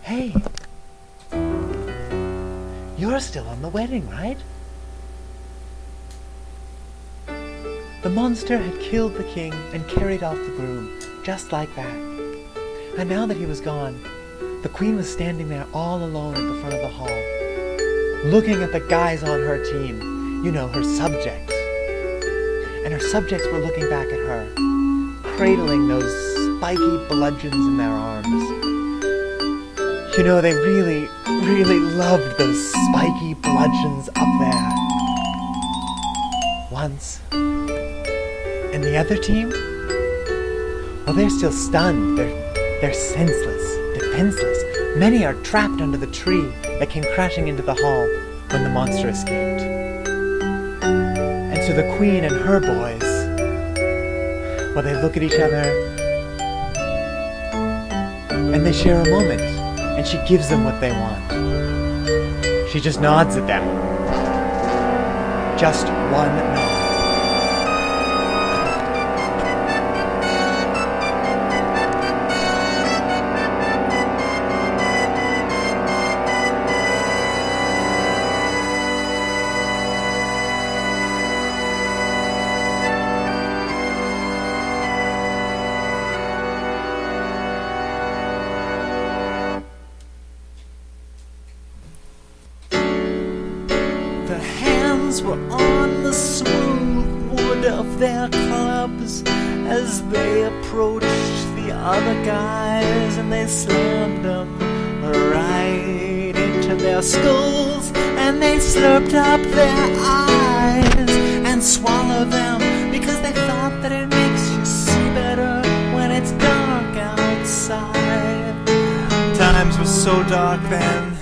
Hey, you're still on the wedding, right? The monster had killed the king and carried off the groom, just like that. And now that he was gone, the queen was standing there all alone at the front of the hall, looking at the guys on her team, you know, her subjects. And her subjects were looking back at her, cradling those spiky bludgeons in their arms. You know, they really, really loved those spiky bludgeons up there. Once. And the other team? Well, they're still stunned. They're senseless, defenseless. Many are trapped under the tree that came crashing into the hall when the monster escaped. And so the queen and her boys, well, they look at each other and they share a moment, and she gives them what they want. She just nods at them. Just one nod. The hands were on the smooth wood of their clubs as they approached the other guys, and they slammed them right into their skulls, and they slurped up their eyes and swallowed them because they thought that it makes you see better when it's dark outside. Times were so dark then.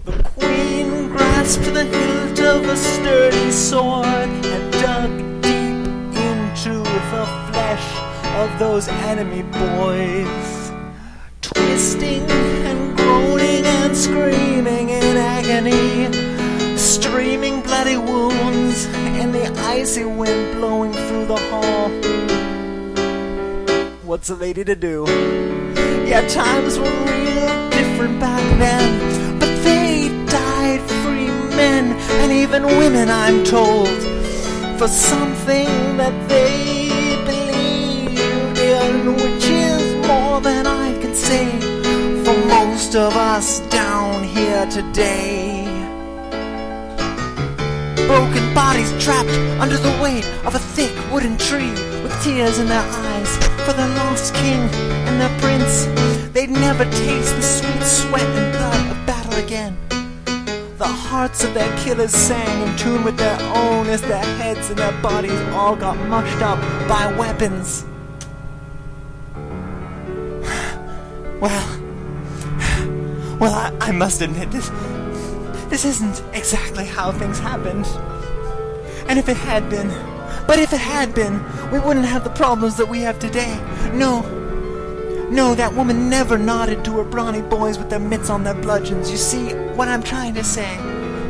The queen grasped the hilt of a sturdy sword and dug deep into the flesh of those enemy boys, twisting and groaning and screaming in agony, streaming bloody wounds in the icy wind blowing through the hall. What's a lady to do? Yeah, times were real different back then, but they died free men and even women, I'm told, for something that they believed in, which is more than I can say for most of us down here today. Broken bodies trapped under the weight of a thick wooden tree, with tears in their eyes for their lost king and their prince. They'd never taste the sweet sweat and blood of battle again. The hearts of their killers sang in tune with their own as their heads and their bodies all got mushed up by weapons. Well, I must admit, this isn't exactly how things happened. And if it had been, we wouldn't have the problems that we have today. No, that woman never nodded to her brawny boys with their mitts on their bludgeons. You see, what I'm trying to say,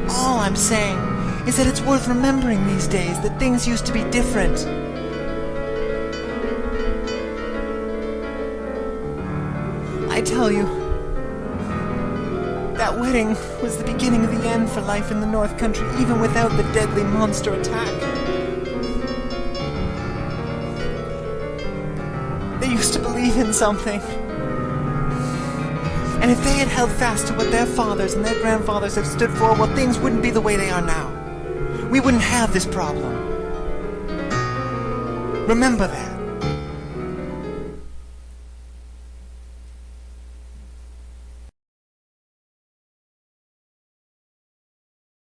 all I'm saying, is that it's worth remembering these days that things used to be different. I tell you, that wedding was the beginning of the end for life in the North Country, even without the deadly monster attack. They used to believe in something. And if they had held fast to what their fathers and their grandfathers have stood for, well, things wouldn't be the way they are now. We wouldn't have this problem. Remember that.